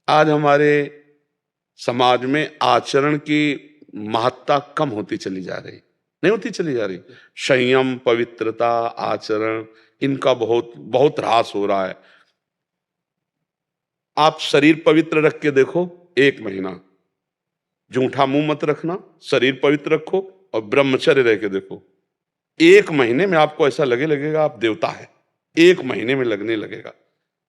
आज हमारे समाज में आचरण की महत्ता कम होती चली जा रही, नहीं होती चली जा रही। संयम, पवित्रता, आचरण, इनका बहुत बहुत ह्रास हो रहा है। आप शरीर पवित्र रख के देखो, 1 महीना जूठा मुंह मत रखना, शरीर पवित्र रखो और ब्रह्मचर्य रह के देखो, 1 महीने में आपको ऐसा लगेगा आप देवता है। 1 महीने में लगने लगेगा,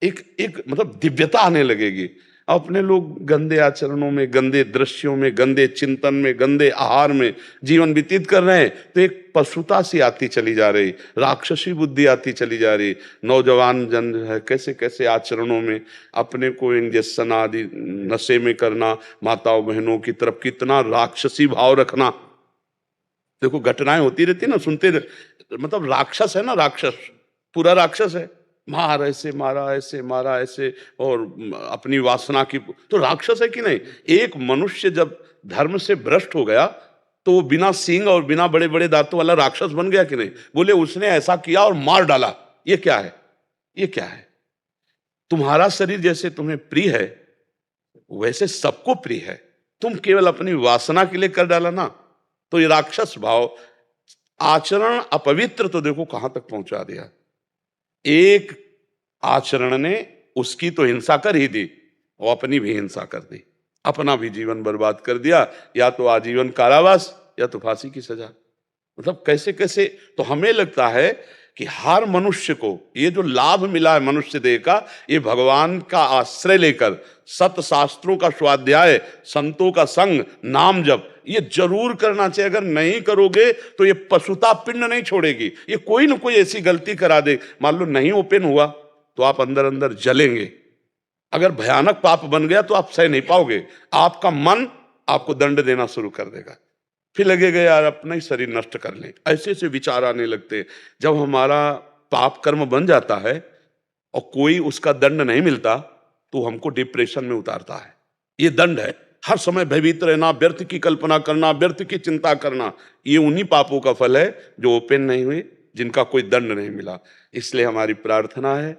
एक एक मतलब दिव्यता आने लगेगी। अपने लोग गंदे आचरणों में, गंदे दृश्यों में, गंदे चिंतन में, गंदे आहार में जीवन व्यतीत कर रहे हैं, तो एक पशुता सी आती चली जा रही, राक्षसी बुद्धि आती चली जा रही। नौजवान जन है कैसे कैसे आचरणों में अपने को इंजेक्शन आदि नशे में करना, माताओं बहनों की तरफ कितना राक्षसी भाव रखना। देखो घटनाएं होती रहती ना, सुनते मतलब राक्षस है ना, राक्षस पूरा राक्षस है, मार ऐसे मारा, ऐसे मारा, ऐसे, और अपनी वासना की, तो राक्षस है कि नहीं। एक मनुष्य जब धर्म से भ्रष्ट हो गया तो वो बिना सींग और बिना बड़े बड़े दांतों वाला राक्षस बन गया कि नहीं। बोले उसने ऐसा किया और मार डाला, ये क्या है, ये क्या है। तुम्हारा शरीर जैसे तुम्हें प्रिय है वैसे सबको प्रिय है, तुम केवल अपनी वासना के लिए कर डाला ना, तो ये राक्षस भाव। आचरण अपवित्र तो देखो कहां तक पहुंचा दिया। एक आचरण ने उसकी तो हिंसा कर ही दी और अपनी भी हिंसा कर दी, अपना भी जीवन बर्बाद कर दिया, या तो आजीवन कारावास या तो फांसी की सजा। मतलब कैसे कैसे। तो हमें लगता है कि हर मनुष्य को ये जो लाभ मिला है मनुष्य देह का, ये भगवान का आश्रय लेकर सत शास्त्रों का स्वाध्याय, संतों का संग, नाम जप, ये जरूर करना चाहिए। अगर नहीं करोगे तो ये पशुता पिंड नहीं छोड़ेगी, ये कोई ना कोई ऐसी गलती करा दे। मान लो नहीं ओपन हुआ तो आप अंदर अंदर जलेंगे। अगर भयानक पाप बन गया तो आप सह नहीं पाओगे, आपका मन आपको दंड देना शुरू कर देगा, फिर लगेगा यार अपना ही शरीर नष्ट कर लें, ऐसे ऐसे विचार आने लगते हैं। जब हमारा पाप कर्म बन जाता है और कोई उसका दंड नहीं मिलता तो हमको डिप्रेशन में उतारता है। ये दंड है, हर समय भयभीत रहना, व्यर्थ की कल्पना करना, व्यर्थ की चिंता करना, ये उन्हीं पापों का फल है जो ओपन नहीं हुए, जिनका कोई दंड नहीं मिला। इसलिए हमारी प्रार्थना है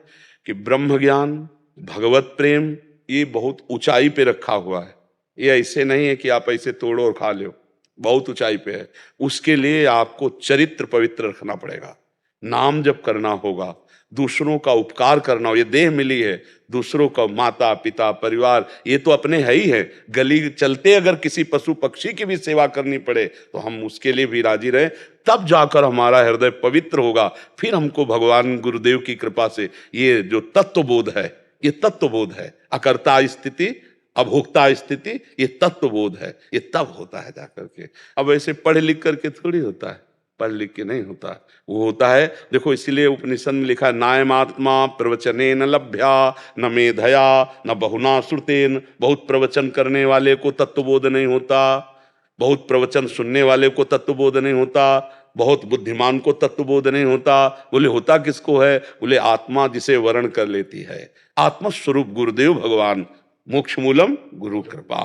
कि ब्रह्म ज्ञान, भगवत प्रेम, ये बहुत ऊंचाई पे रखा हुआ है। ये ऐसे नहीं है कि आप ऐसे तोड़ो और खा लो, बहुत ऊंचाई पे है। उसके लिए आपको चरित्र पवित्र रखना पड़ेगा, नाम जप करना होगा, दूसरों का उपकार करना हो। ये देह मिली है, दूसरों का, माता पिता परिवार, ये तो अपने है ही है। गली चलते अगर किसी पशु पक्षी की भी सेवा करनी पड़े तो हम उसके लिए भी राजी रहे, तब जाकर हमारा हृदय पवित्र होगा। फिर हमको भगवान गुरुदेव की कृपा से ये जो तत्वबोध है, ये तत्वबोध है, अकर्ता स्थिति अभोक्ता स्थिति, ये तत्वबोध है, ये तब होता है जाकर के। अब ऐसे पढ़ लिख करके थोड़ी होता है, पढ़ लिख के नहीं होता, वो होता है। देखो इसीलिए उपनिषद में लिखा है, नायम आत्मा प्रवचने न लभ्या न मेधया न बहुना श्रुतेन। बहुत प्रवचन करने वाले को तत्वबोध नहीं होता, बहुत प्रवचन सुनने वाले को तत्वबोध नहीं होता, बहुत बुद्धिमान को तत्वबोध नहीं होता। बोले होता किसको है? बोले आत्मा जिसे वर्ण कर लेती है, आत्मस्वरूप गुरुदेव भगवान, मोक्ष मूलम गुरु कृपा।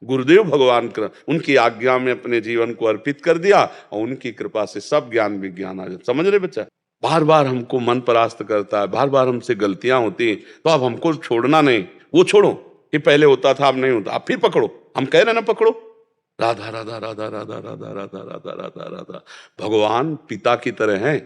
गुरुदेव भगवान उनकी आज्ञा में अपने जीवन को अर्पित कर दिया और उनकी कृपा से सब ज्ञान विज्ञान आ जाता। समझ रहे बच्चा? बार बार हमको मन परास्त करता है, बार बार हमसे गलतियां होती हैं, तो अब हमको छोड़ना नहीं। वो छोड़ो कि पहले होता था अब नहीं होता, अब फिर पकड़ो। हम कह रहे ना पकड़ो, राधा राधा राधा राधा राधा राधा राधा राधा राधा। भगवान पिता की तरह हैं,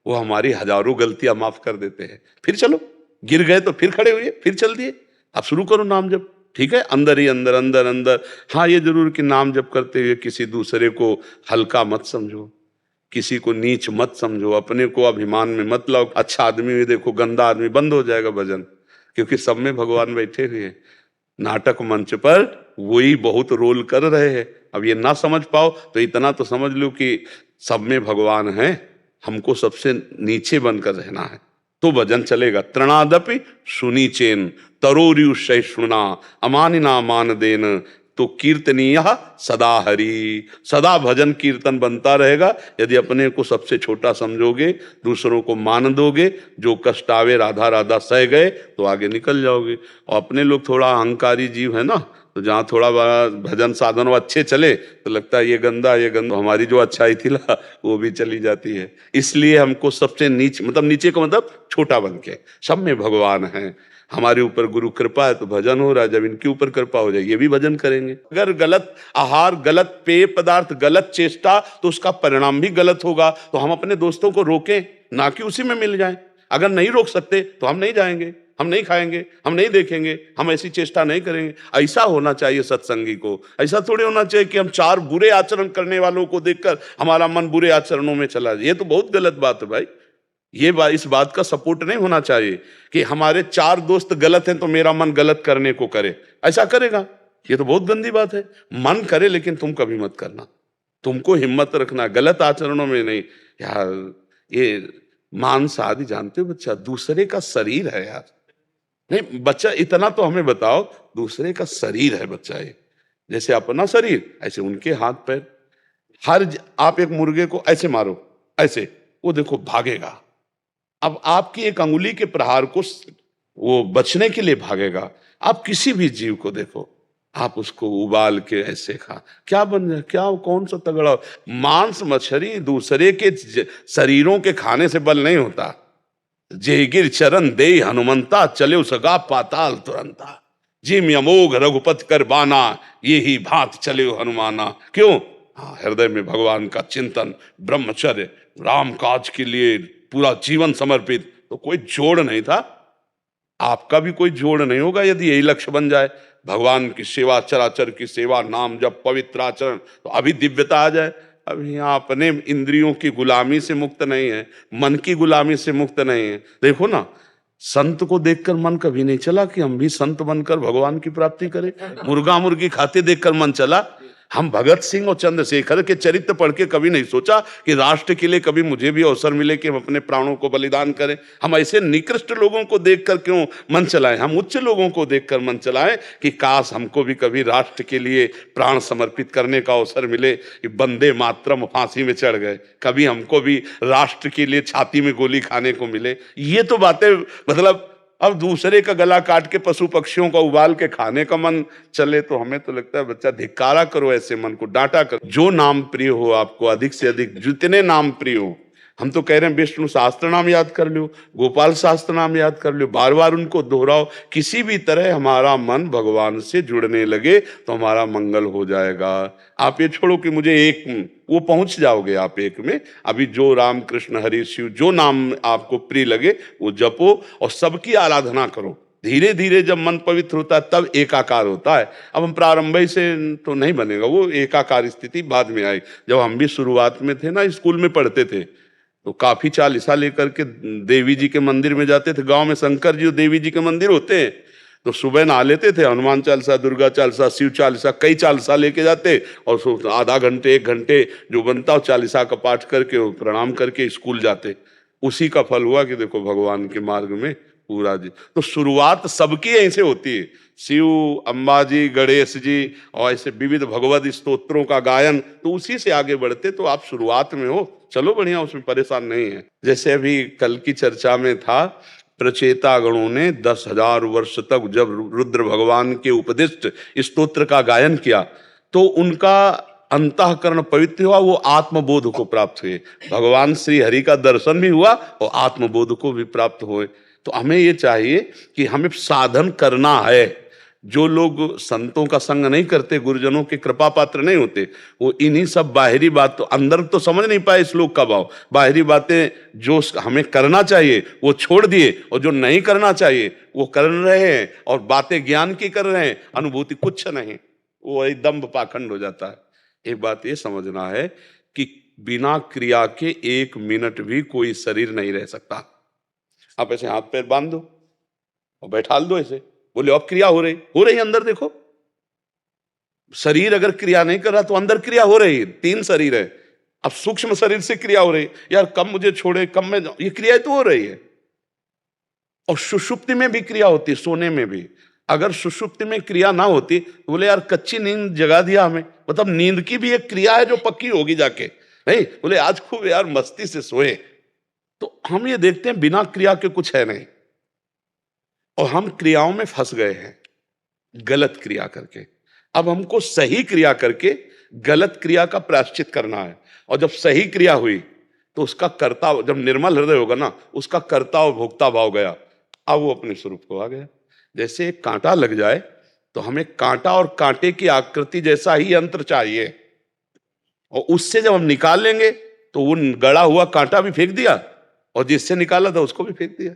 वो हमारी हजारों गलतियां माफ कर देते हैं। फिर चलो, गिर गए तो फिर खड़े हुए, फिर चल दिए, अब शुरू करो नाम जप। ठीक है, अंदर ही अंदर अंदर अंदर। हाँ ये जरूर कि नाम जप करते हुए किसी दूसरे को हल्का मत समझो, किसी को नीच मत समझो, अपने को अभिमान में मत लाओ। अच्छा आदमी भी देखो, गंदा आदमी, बंद हो जाएगा भजन, क्योंकि सब में भगवान बैठे हुए हैं। नाटक मंच पर वही बहुत रोल कर रहे हैं। अब ये ना समझ पाओ तो इतना तो समझ लो कि सब में भगवान है, हमको सबसे नीचे बनकर रहना है, तो भजन चलेगा। तृणादपि सुनी चेन तरोरियु सहिष्णुना अमानिना मान देन, तो कीर्तनीय सदा हरि। सदा भजन कीर्तन बनता रहेगा यदि अपने को सबसे छोटा समझोगे, दूसरों को मान दोगे। जो कष्ट आवे राधा राधा सह गए तो आगे निकल जाओगे। और अपने लोग थोड़ा अहंकारी जीव है ना, तो जहाँ थोड़ा बड़ा भजन साधन अच्छे चले तो लगता है ये गंदा ये गंदा, हमारी जो अच्छाई थी ना वो भी चली जाती है। इसलिए हमको सबसे नीचे, मतलब नीचे का मतलब छोटा बन के, सब में भगवान है। हमारे ऊपर गुरु कृपा है तो भजन हो रहा है, जब इनके ऊपर कृपा हो जाए ये भी भजन करेंगे। अगर गलत आहार, गलत पेय पदार्थ, गलत चेष्टा, तो उसका परिणाम भी गलत होगा। तो हम अपने दोस्तों को रोकें, ना कि उसी में मिल जाएं। अगर नहीं रोक सकते तो हम नहीं जाएंगे, हम नहीं खाएंगे, हम नहीं देखेंगे, हम ऐसी चेष्टा नहीं करेंगे। ऐसा होना चाहिए सत्संगी को। ऐसा थोड़ी होना चाहिए कि हम 4 बुरे आचरण करने वालों को देखकर हमारा मन बुरे आचरणों में चला जाए। ये तो बहुत गलत बात है भाई। ये बात, इस बात का सपोर्ट नहीं होना चाहिए कि हमारे 4 दोस्त गलत हैं तो मेरा मन गलत करने को करे। ऐसा करेगा, ये तो बहुत गंदी बात है। मन करे लेकिन तुम कभी मत करना। तुमको हिम्मत रखना, गलत आचरणों में नहीं। यार ये मांस आदि जानते हो बच्चा, दूसरे का शरीर है यार। नहीं बच्चा, इतना तो हमें बताओ, दूसरे का शरीर है बच्चा ये। जैसे अपना शरीर ऐसे उनके हाथ पैर। आप एक मुर्गे को ऐसे मारो, ऐसे, वो देखो भागेगा। अब आपकी एक अंगुली के प्रहार को वो बचने के लिए भागेगा। आप किसी भी जीव को देखो, आप उसको उबाल के ऐसे खा, क्या बन जाए, क्या कौन सा तगड़ा। मांस मछली दूसरे के शरीरों के खाने से बल नहीं होता। जेगिर चरण दे हनुमंता, चले सगा पाताल तुरंता। जिम अमोघ रघुपति कर बाना, ये ही भांत चले हनुमाना। क्यों? हाँ, हृदय में भगवान का चिंतन, ब्रह्मचर्य, राम काज के लिए पूरा जीवन समर्पित। तो कोई जोड़ नहीं था, आपका भी कोई जोड़ नहीं होगा यदि यही लक्ष्य बन जाए। भगवान की सेवा, चराचर की सेवा, नाम जब, पवित्र आचरण, तो अभी दिव्यता आ जाए। अभी यहाँ अपने इंद्रियों की गुलामी से मुक्त नहीं है, मन की गुलामी से मुक्त नहीं है। देखो ना, संत को देखकर मन कभी नहीं चला कि हम भी संत बनकर भगवान की प्राप्ति करें। मुर्गा मुर्गी खाते देखकर मन चला। हम भगत सिंह और चंद्रशेखर के चरित्र पढ़ के कभी नहीं सोचा कि राष्ट्र के लिए कभी मुझे भी अवसर मिले कि हम अपने प्राणों को बलिदान करें। हम ऐसे निकृष्ट लोगों को देखकर क्यों मन चलाएं? हम उच्च लोगों को देखकर मन चलाएं कि काश हमको भी कभी राष्ट्र के लिए प्राण समर्पित करने का अवसर मिले। कि वंदे मातरम फांसी में चढ़ गए, कभी हमको भी राष्ट्र के लिए छाती में गोली खाने को मिले। ये तो बातें, मतलब अब दूसरे का गला काट के पशु पक्षियों का उबाल के खाने का मन चले, तो हमें तो लगता है बच्चा धिक्कारा करो, ऐसे मन को डांटा करो। जो नाम प्रिय हो आपको, अधिक से अधिक जितने नाम प्रिय हो। हम तो कह रहे हैं विष्णु सहस्त्र नाम याद कर लो, गोपाल सहस्त्र नाम याद कर लो, बार बार उनको दोहराओ। किसी भी तरह हमारा मन भगवान से जुड़ने लगे तो हमारा मंगल हो जाएगा। आप ये छोड़ो कि मुझे एक, वो पहुंच जाओगे आप एक में। अभी जो राम कृष्ण हरि शिव, जो नाम आपको प्रिय लगे वो जपो और सबकी आराधना करो। धीरे धीरे जब मन पवित्र होता है तब एकाकार होता है। अब हम प्रारंभ से तो नहीं बनेगा, वो एकाकार स्थिति बाद में आई। जब हम भी शुरुआत में थे ना, स्कूल में पढ़ते थे, तो काफी चालीसा लेकर के देवी जी के मंदिर में जाते थे। गांव में शंकर जी और देवी जी के मंदिर होते हैं, तो सुबह नहा लेते थे, हनुमान चालीसा, दुर्गा चालीसा, शिव चालीसा, कई चालीसा लेके जाते और आधा घंटे 1 घंटे जो बनता हो चालीसा का पाठ करके प्रणाम करके स्कूल जाते। उसी का फल हुआ कि देखो भगवान के मार्ग में पूरा जी। तो शुरुआत सबकी ऐसे होती है, शिव, अम्बा जी, गणेश जी और ऐसे विविध भगवत स्तोत्रों का गायन, तो उसी से आगे बढ़ते। तो आप शुरुआत में हो, चलो बढ़िया, उसमें परेशान नहीं है। जैसे अभी कल की चर्चा में था, प्रचेता गणों ने 10,000 वर्ष तक जब रुद्र भगवान के उपदिष्ट स्तोत्र का गायन किया तो उनका अंतःकरण पवित्र हुआ, वो आत्मबोध को प्राप्त हुए। भगवान श्री हरि का दर्शन भी हुआ और आत्मबोध को भी प्राप्त हुए। तो हमें ये चाहिए कि हमें साधन करना है। जो लोग संतों का संग नहीं करते, गुरुजनों के कृपा पात्र नहीं होते, वो इन्हीं सब बाहरी बात, तो अंदर तो समझ नहीं पाए श्लोक का भाव। बाहरी बातें जो हमें करना चाहिए वो छोड़ दिए, और जो नहीं करना चाहिए वो कर रहे हैं, और बातें ज्ञान की कर रहे हैं, अनुभूति कुछ नहीं, वो एकदम पाखंड हो जाता है। एक बात ये समझना है कि बिना क्रिया के 1 मिनट भी कोई शरीर नहीं रह सकता। आप ऐसे हाथ पैर बांध दो और बैठाल दो ऐसे, बोले अब क्रिया हो रही अंदर देखो। शरीर अगर क्रिया नहीं कर रहा तो अंदर क्रिया हो रही है। 3 शरीर है, अब सूक्ष्म शरीर से क्रिया हो रही है, यार कब मुझे छोड़े, कब मैं जाऊं, ये क्रिया तो हो रही है। और सुषुप्ति में भी क्रिया होती है, सोने में भी। अगर सुषुप्ति में क्रिया ना होती तो बोले यार कच्ची नींद जगा दिया हमें, मतलब नींद की भी एक क्रिया है जो पक्की होगी जाके। नहीं बोले आज खूब यार मस्ती से सोए, तो हम ये देखते हैं बिना क्रिया के कुछ है नहीं, और हम क्रियाओं में फंस गए हैं गलत क्रिया करके। अब हमको सही क्रिया करके गलत क्रिया का प्रायश्चित करना है। और जब सही क्रिया हुई तो उसका कर्ता, जब निर्मल हृदय होगा ना, उसका कर्ता और भोक्ता भाव गया, अब वो अपने स्वरूप को आ गया। जैसे एक कांटा लग जाए तो हमें कांटा और कांटे की आकृति जैसा ही यंत्र चाहिए, और उससे जब हम निकाल लेंगे तो वो गड़ा हुआ कांटा भी फेंक दिया और जिससे निकाला था उसको भी फेंक दिया।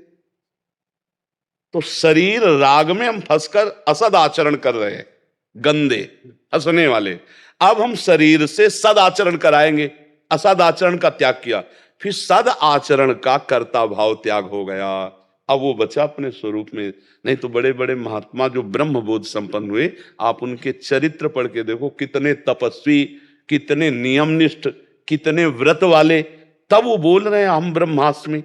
तो शरीर राग में हम फंसकर असद आचरण कर रहे हैं, गंदे हंसने वाले। अब हम शरीर से सद आचरण कराएंगे, असद आचरण का त्याग किया, फिर सद आचरण का कर्ता भाव त्याग हो गया। अब वो बचा अपने स्वरूप में। नहीं तो बड़े बड़े महात्मा जो ब्रह्म बोध संपन्न हुए, आप उनके चरित्र पढ़ के देखो, कितने तपस्वी, कितने नियमनिष्ठ, कितने व्रत वाले, तब वो बोल रहे हैं हम ब्रह्मास्मि।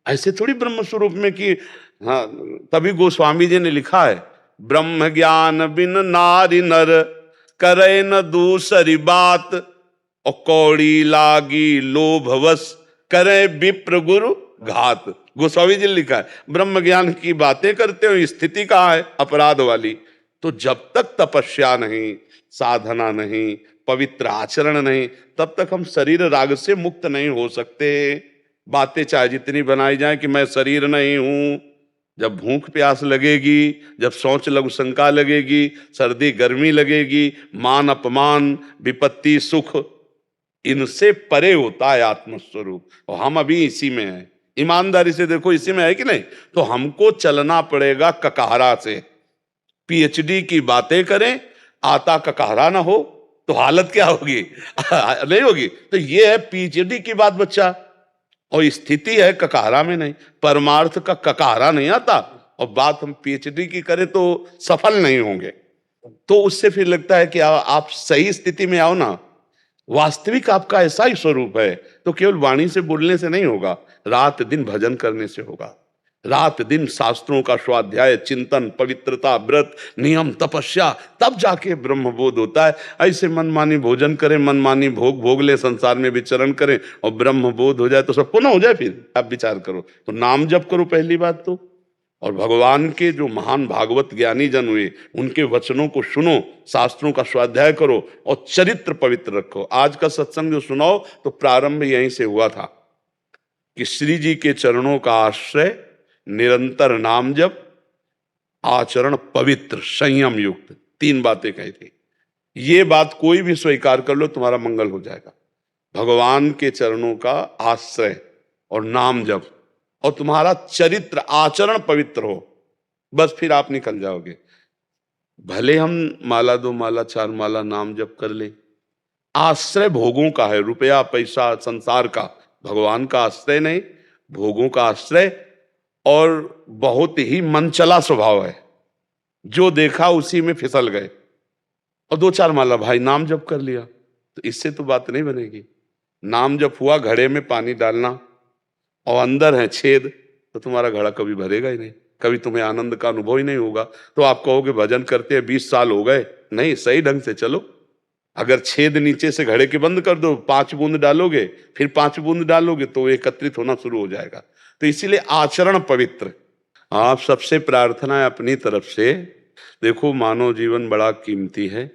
ऐसे थोड़ी ब्रह्म स्वरूप में कि हाँ। तभी गोस्वामी जी ने लिखा है, ब्रह्म ज्ञान बिन नारी नर करे न दूसरी बात, और कौड़ी लागी लोभवश करे विप्र गुरु घात। गोस्वामी जी ने लिखा है, ब्रह्म ज्ञान की बातें करते हो, स्थिति कहाँ है अपराध वाली। तो जब तक तपस्या नहीं, साधना नहीं, पवित्र आचरण नहीं, तब तक हम शरीर राग से मुक्त नहीं हो सकते। बातें चाहे जितनी बनाई जाए कि मैं शरीर नहीं हूं, जब भूख प्यास लगेगी, जब सोच लघु शंका लगेगी, सर्दी गर्मी लगेगी, मान अपमान, विपत्ति सुख, इनसे परे होता है आत्मस्वरूप। और हम अभी इसी में हैं। ईमानदारी से देखो, इसी में है कि नहीं? तो हमको चलना पड़ेगा ककहरा से। पीएचडी की बातें करें, आता ककहरा ना हो तो हालत क्या होगी? नहीं होगी। तो ये है पीएचडी की बात बच्चा, और स्थिति है ककहरा में नहीं। परमार्थ का ककहरा नहीं आता, और बात हम पीएचडी की करें तो सफल नहीं होंगे। तो उससे फिर लगता है कि आप सही स्थिति में आओ ना। वास्तविक आपका ऐसा ही स्वरूप है, तो केवल वाणी से बोलने से नहीं होगा, रात दिन भजन करने से होगा। रात दिन शास्त्रों का स्वाध्याय, चिंतन, पवित्रता, व्रत, नियम, तपस्या, तब जाके ब्रह्मबोध होता है। ऐसे मनमानी भोजन करें, मनमानी भोग भोग ले, संसार में विचरण करें, और ब्रह्मबोध हो जाए तो सब पुनः हो जाए। फिर आप विचार करो तो नाम जप करो पहली बात तो, और भगवान के जो महान भागवत ज्ञानी जन हुए उनके वचनों को सुनो, शास्त्रों का स्वाध्याय करो, और चरित्र पवित्र रखो। आज का सत्संग जो सुनाओ तो प्रारंभ यहीं से हुआ था कि श्री जी के चरणों का आश्रय, निरंतर नाम जप, आचरण पवित्र, संयम युक्त, 3 बातें कही थी। ये बात कोई भी स्वीकार कर लो, तुम्हारा मंगल हो जाएगा। भगवान के चरणों का आश्रय और नाम जप, और तुम्हारा चरित्र आचरण पवित्र हो, बस फिर आप निकल जाओगे। भले हम माला 2 माला 4 माला नाम जप कर ले, आश्रय भोगों का है, रुपया पैसा संसार का, भगवान का आश्रय नहीं, भोगों का आश्रय। और बहुत ही मनचला स्वभाव है, जो देखा उसी में फिसल गए। और 2-4 माला भाई नाम जप कर लिया, तो इससे तो बात नहीं बनेगी। नाम जप हुआ घड़े में पानी डालना, और अंदर है छेद, तो तुम्हारा घड़ा कभी भरेगा ही नहीं, कभी तुम्हें आनंद का अनुभव ही नहीं होगा। तो आप कहोगे भजन करते हैं 20 साल हो गए, नहीं, सही ढंग से चलो। अगर छेद नीचे से घड़े के बंद कर दो, 5 बूंद डालोगे, फिर 5 बूंद डालोगे, तो एकत्रित होना शुरू हो जाएगा। तो इसीलिए आचरण पवित्र। आप सबसे प्रार्थना है अपनी तरफ से, देखो मानव जीवन बड़ा कीमती है।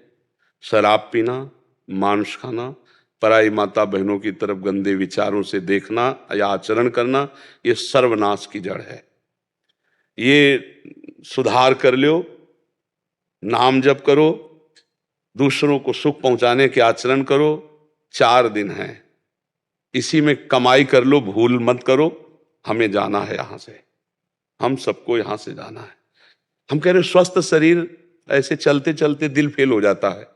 शराब पीना, मांस खाना, पराई माता बहनों की तरफ गंदे विचारों से देखना या आचरण करना, ये सर्वनाश की जड़ है। ये सुधार कर लो, नाम जप करो, दूसरों को सुख पहुंचाने के आचरण करो। 4 दिन है, इसी में कमाई कर लो, भूल मत करो। हमें जाना है यहां से, हम सबको यहां से जाना है। हम कह रहे स्वस्थ शरीर, ऐसे चलते चलते दिल फेल हो जाता है।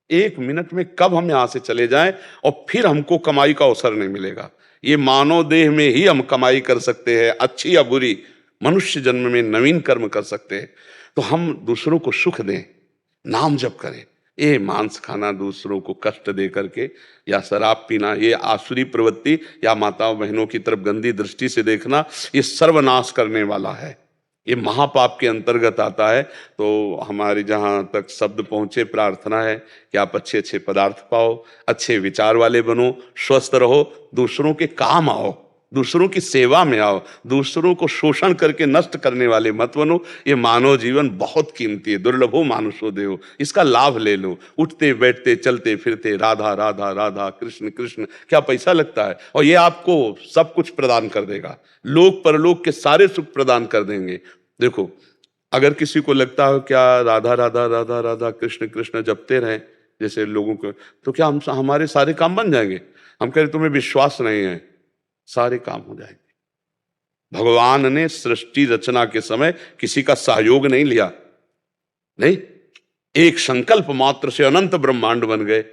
1 मिनट में कब हम यहां से चले जाएं, और फिर हमको कमाई का अवसर नहीं मिलेगा। ये मानव देह में ही हम कमाई कर सकते हैं, अच्छी या बुरी, मनुष्य जन्म में नवीन कर्म कर सकते हैं। तो हम दूसरों को सुख दें, नाम जप करें। ये मांस खाना, दूसरों को कष्ट दे करके, या शराब पीना, ये आसुरी प्रवृत्ति, या माताओं बहनों की तरफ गंदी दृष्टि से देखना, ये सर्वनाश करने वाला है, ये महापाप के अंतर्गत आता है। तो हमारी जहाँ तक शब्द पहुँचे, प्रार्थना है कि आप अच्छे अच्छे पदार्थ पाओ, अच्छे विचार वाले बनो, स्वस्थ रहो, दूसरों के काम आओ, दूसरों की सेवा में आओ, दूसरों को शोषण करके नष्ट करने वाले मत बनो। ये मानव जीवन बहुत कीमती है, दुर्लभो मानुषो देहो, इसका लाभ ले लो। उठते बैठते चलते फिरते राधा राधा राधा, कृष्ण कृष्ण, क्या पैसा लगता है? और ये आपको सब कुछ प्रदान कर देगा, लोक परलोक के सारे सुख प्रदान कर देंगे। देखो अगर किसी को लगता हो क्या राधा राधा राधा राधा कृष्ण कृष्ण जपते रहें जैसे लोगों को, तो क्या हम हमारे सारे काम बन जाएंगे? हम कह रहे तुम्हें विश्वास नहीं है, सारे काम हो जाएंगे। भगवान ने सृष्टि रचना के समय किसी का सहयोग नहीं लिया, नहीं, एक संकल्प मात्र से अनंत ब्रह्मांड बन गए।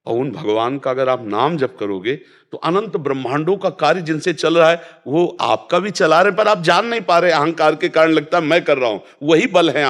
और उन भगवान का अगर आप नाम जप करोगे तो अनंत ब्रह्मांडों का कार्य जिनसे चल रहा है वो आपका भी चला रहे, पर आप जान नहीं पा रहे, अहंकार के कारण लगता है मैं कर रहा हूं। वही बल है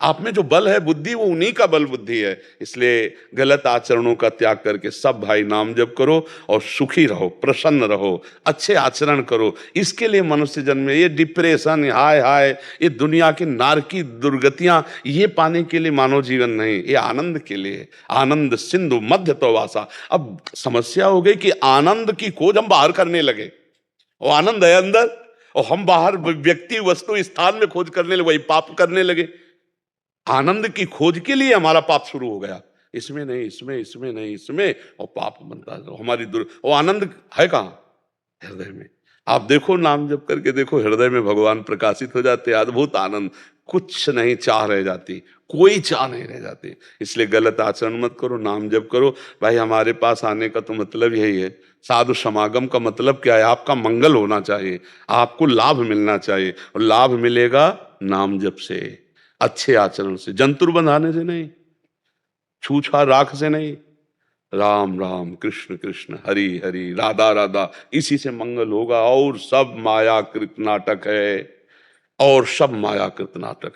आप में जो बल है बुद्धि, वो उन्हीं का बल बुद्धि है। इसलिए गलत आचरणों का त्याग करके सब भाई नाम जप करो और सुखी रहो, प्रसन्न रहो, अच्छे आचरण करो। इसके लिए मनुष्य जन्म में ये डिप्रेशन, हाय हाय, ये दुनिया की नारकी दुर्गतियां, ये पाने के लिए मानव जीवन नहीं, ये आनंद के लिए। आनंद सिंधु मध्य तो वासा। अब समस्या हो गई कि आनंद की खोज हम बाहर करने लगे, और आनंद है अंदर, और हम बाहर व्यक्ति वस्तु स्थान में खोज करने लगे, वही पाप करने लगे। आनंद की खोज के लिए हमारा पाप शुरू हो गया, इसमें नहीं, इसमें, इसमें नहीं, इसमें, और पाप बनता है हमारी और आनंद है कहां? हृदय में। आप देखो, नाम जप करके देखो, हृदय में भगवान प्रकाशित हो जाते, अद्भुत आनंद, कुछ नहीं चाह रह जाती, कोई चाह नहीं रह जाती। इसलिए गलत आचरण मत करो, नाम जप करो। भाई हमारे पास आने का तो मतलब यही है, साधु समागम का मतलब क्या है? आपका मंगल होना चाहिए, आपको लाभ मिलना चाहिए, और लाभ मिलेगा नाम जप से, अच्छे आचरण से, जंतुर बंधाने से नहीं, छूछा राख से नहीं। राम राम कृष्ण कृष्ण हरि हरि राधा राधा, इसी से मंगल होगा। और सब मायाकृत नाटक है, और सब मायाकृत नाटक।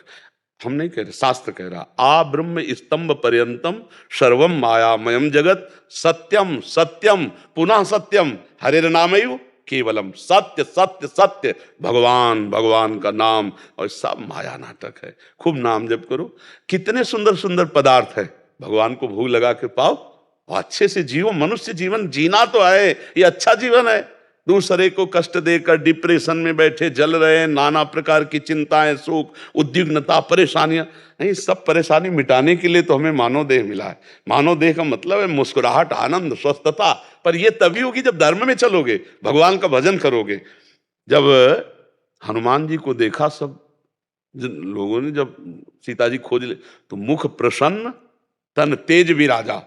हम नहीं कह रहे, शास्त्र कह रहा, आ ब्रह्म स्तंभ पर्यंतम सर्वम मायामयम जगत सत्यम सत्यम पुनः सत्यम हरेर नामैव केवलम। सत्य सत्य सत्य, भगवान भगवान का नाम, और सब माया नाटक है। खूब नाम जप करो। कितने सुंदर सुंदर पदार्थ है, भगवान को भोग लगा के पाओ और अच्छे से जियो। मनुष्य जीवन जीना तो है, ये अच्छा जीवन है। दूसरे को कष्ट देकर डिप्रेशन में बैठे जल रहे हैं, नाना प्रकार की चिंताएं, सुख, उद्विग्नता, परेशानियां, नहीं, सब परेशानी मिटाने के लिए तो हमें मानव देह मिला है। मानव देह का मतलब है मुस्कुराहट, आनंद, स्वस्थता। पर यह तभी होगी जब धर्म में चलोगे, भगवान का भजन करोगे। जब हनुमान जी को देखा सब लोगों ने, जब सीता जी खोज ले, तो मुख प्रसन्न तन तेज विराजा,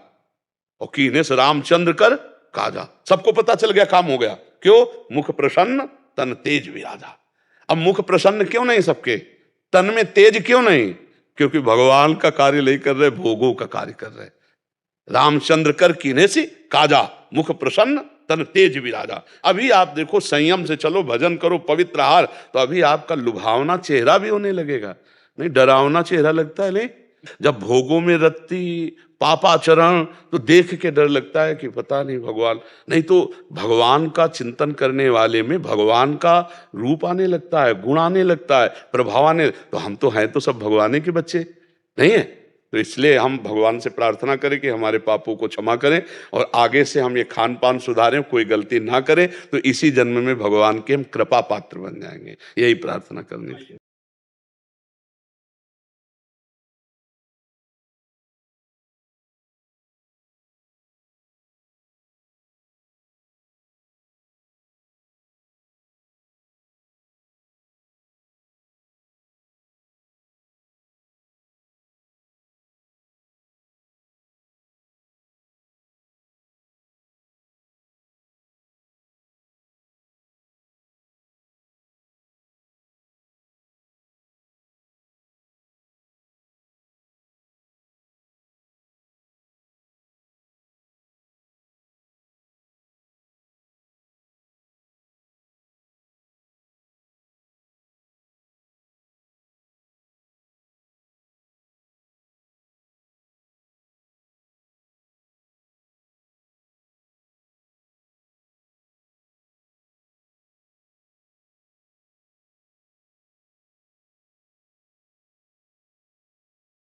और कीने से रामचंद्र कर काजा। सबको पता चल गया, काम हो गया। क्यों? मुख प्रसन्न तन तेज विराजा। अब मुख प्रसन्न क्यों नहीं सबके, तन में तेज क्यों नहीं? क्योंकि भगवान का कार्य नहीं कर रहे, भोगों का कार्य कर रहे। रामचंद्र कर कीने से काजा, मुख प्रसन्न तन तेज विराजा। अभी आप देखो, संयम से चलो, भजन करो, पवित्र आहार, तो अभी आपका लुभावना चेहरा भी होने लगेगा, नहीं डरावना चेहरा लगता है। नहीं, जब भोगों में रत्ती, पापाचरण, तो देख के डर लगता है कि पता नहीं भगवान, नहीं तो भगवान का चिंतन करने वाले में भगवान का रूप आने लगता है, गुण आने लगता है, प्रभाव आने। तो हम तो हैं तो सब भगवान के बच्चे नहीं है। तो इसलिए हम भगवान से प्रार्थना करें कि हमारे पापों को क्षमा करें, और आगे से हम ये खान पान सुधारें, कोई गलती ना करें, तो इसी जन्म में भगवान के हम कृपा पात्र बन जाएंगे। यही प्रार्थना करनी चाहिए।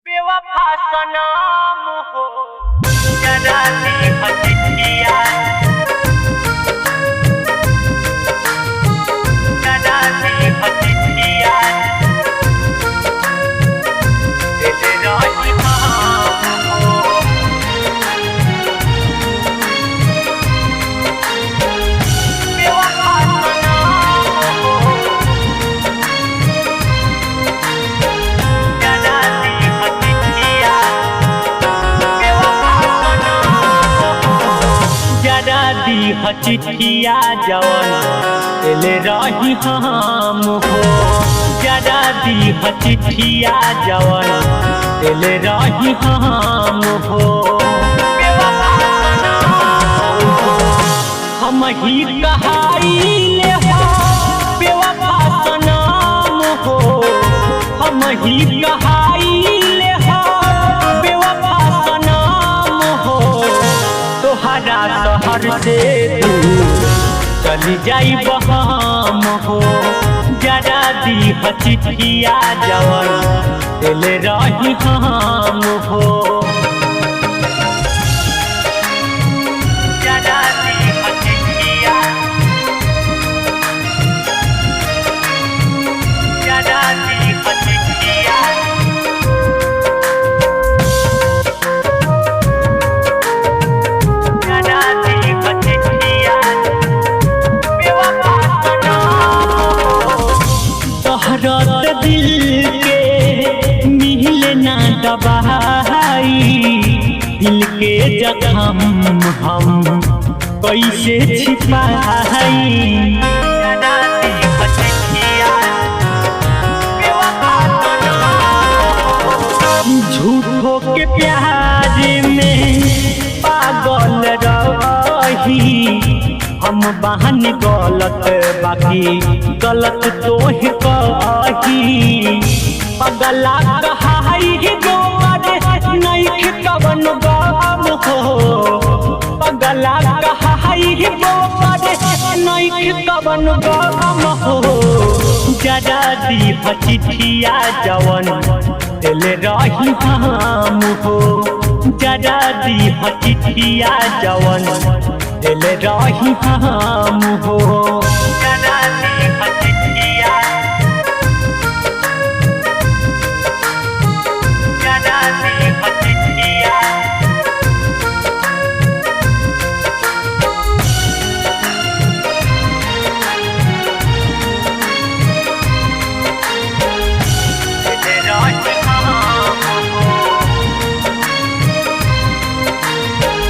बेवफा सनम हो, जरा सी हटिया, जरा सी हटिया, दिल राही हो। बेवफा सनम हो, दी चिट्ठिया जवन दिले रही हम हो जरा दी चिट्ठिया जवन दिले रही हम हो हम ही कहाइले हो बेवफा सनम हो हम ही कहाइले हो बेवफा सनम हो तोहरा शहर से दूर चली जाई बहम हो जरा दी चिट्ठिया जवन दिले रही हम हो दिल के मिले ना दबाई दिल के जख्म हम कैसे छिपाई झूठों के प्यार में पागल रही हम बहन गलत बाकी गलत तो ही कही पगला कहाई गोरे नहीं कवन गम हो पगला कहाई गोरे नहीं कवन गम हो जरा दी चिट्ठिया जवन दिले रही हम हो जरा दी चिट्ठिया जवन दिले रही हम हो